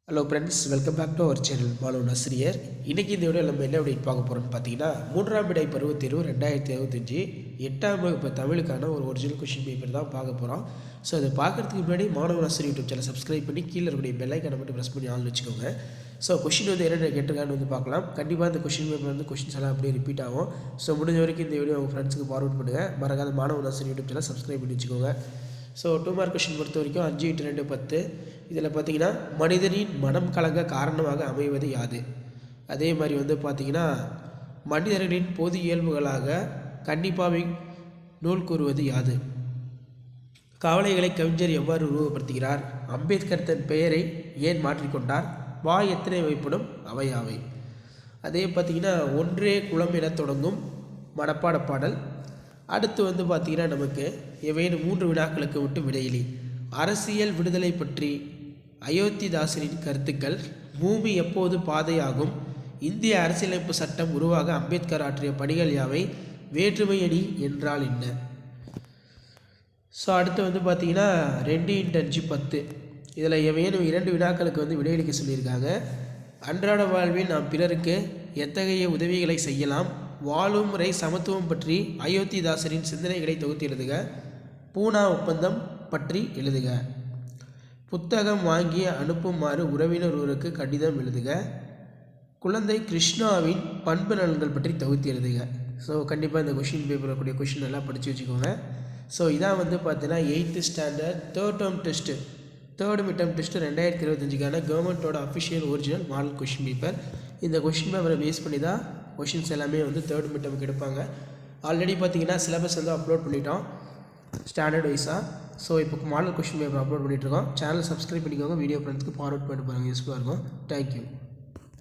Hello friends, welcome back to our channel மாணவன் ஆசிரியர். இன்றைக்கி இந்த வீடியோ நம்ம என்ன அப்படி பார்க்க போகிறோம்னு பார்த்தீங்கன்னா, மூன்றாம் விடை பருவத் தேர்வு 2025 8ஆம் வகுப்பு தமிழுக்கான ஒரு ஒரிஜினல் கொஷின் பேப்பர் தான் பார்க்க போகிறோம். ஸோ அதை பார்க்குறதுக்கு முன்னாடி மாணவன் ஆசிரியர் யூடியூப் சேனல் சப்ஸ்கிரைப் பண்ணி கீழே இருக்கக்கூடிய பெல்லைக்கான மட்டும் ப்ரெஸ் பண்ணி ஆள் வச்சுக்கோங்க. ஸோ கொஷின் வந்து என்னென்ன கேட்டிருக்கான்னு வந்து பார்க்கலாம். கண்டிப்பாக இந்த கொஷின் பேப்பர் வந்து கொஷின்ஸ் எல்லாம் அப்படியே ரிப்பீட் ஆகும். ஸோ முடிஞ்ச வரைக்கும் இந்த வீடியோ உங்கள் ஃப்ரெண்ட்ஸுக்கு ஃபார்வர்ட் பண்ணுங்கள். மறக்காத மாணவன் ஆசிரியர் யூடியூப் சேனல் சப்ஸ்கிரைப் பண்ணி வச்சுக்கோங்க. ஸோ 2 மார்க் கொஷின் பொறுத்த வரைக்கும் 5 × 2 10. இதில் பார்த்தீங்கன்னா மனிதனின் மனம் கலங்க காரணமாக அமைவது யாது? அதே மாதிரி வந்து பார்த்திங்கன்னா மனிதர்களின் பொது இயல்புகளாக கண்டிப்பாவை நூல் கூறுவது யாது? கவலைகளை கவிஞர் எவ்வாறு உருவப்படுத்துகிறார்? அம்பேத்கர் தன் பெயரை ஏன் மாற்றிக்கொண்டார்? வாய் எத்தனை வைப்படும் அவையாவை? அதே பார்த்திங்கன்னா ஒன்றே குளம் என தொடங்கும் மனப்பாட பாடல். அடுத்து வந்து பார்த்திங்கன்னா நமக்கு எவையேனும் 3 வினாக்களுக்கு மட்டும் விடையிலி. அரசியல் விடுதலை பற்றி அயோத்திதாசரின் கருத்துக்கள். பூமி எப்போது பாதையாகும்? இந்திய அரசியலமைப்பு சட்டம் உருவாக அம்பேத்கர் ஆற்றிய பணிகள் யாவை? வேற்றுமை அணி என்றால் என்ன? ஸோ அடுத்து வந்து பார்த்திங்கன்னா 2 × 5 10. இதில் எவையேனும் 2 வினாக்களுக்கு வந்து விடையளிக்க சொல்லியிருக்காங்க. அன்றாட வாழ்வில் நாம் பிறருக்கு எத்தகைய உதவிகளை செய்யலாம்? வாழும் முறை சமத்துவம் பற்றி அயோத்திதாசரின் சிந்தனைகளை தொகுத்து எழுதுக. பூனா ஒப்பந்தம் பற்றி எழுதுக. புத்தகம் வாங்கி அனுப்புமாறு உறவினர் ஒருவருக்கு கடிதம் எழுதுக. குழந்தை கிருஷ்ணாவின் பண்பு நலன்கள் பற்றி தொகுத்து எழுதுக. ஸோ கண்டிப்பாக இந்த கொஷின் பேப்பரில் கூடிய கொஷின் எல்லாம் படித்து வச்சுக்கோங்க. ஸோ இதான் வந்து பார்த்தீங்கன்னா 8th standard third midterm test 2025க்கான கவர்மெண்ட்டோட official original model question paper. இந்த கொஷின் பேப்பரை பேஸ் பண்ணி தான் கொஷின்ஸ் எல்லாமே வந்து தேர்ட் மிட்டமுக்கு எடுப்பாங்க. ஆல்ரெடி பார்த்தீங்கன்னா சிலபஸ் வந்து அப்லோட் பண்ணிட்டோம் ஸ்டாண்டர்ட் வைஸாக. ஸோ இப்போ மாடல் கொஷின் பேப்பர் அப்லோட் பண்ணிகிட்ருக்கோம். சேனல் சப்ஸ்கிரைப் பண்ணிக்கோங்க. வீடியோ ஃப்ரெண்ட்ஸ்க்கு ஃபார்வர்ட் பண்ணிட்டு பாருங்கள், யூஸ்ஃபுல்லாக இருக்கும். தேங்க்யூ.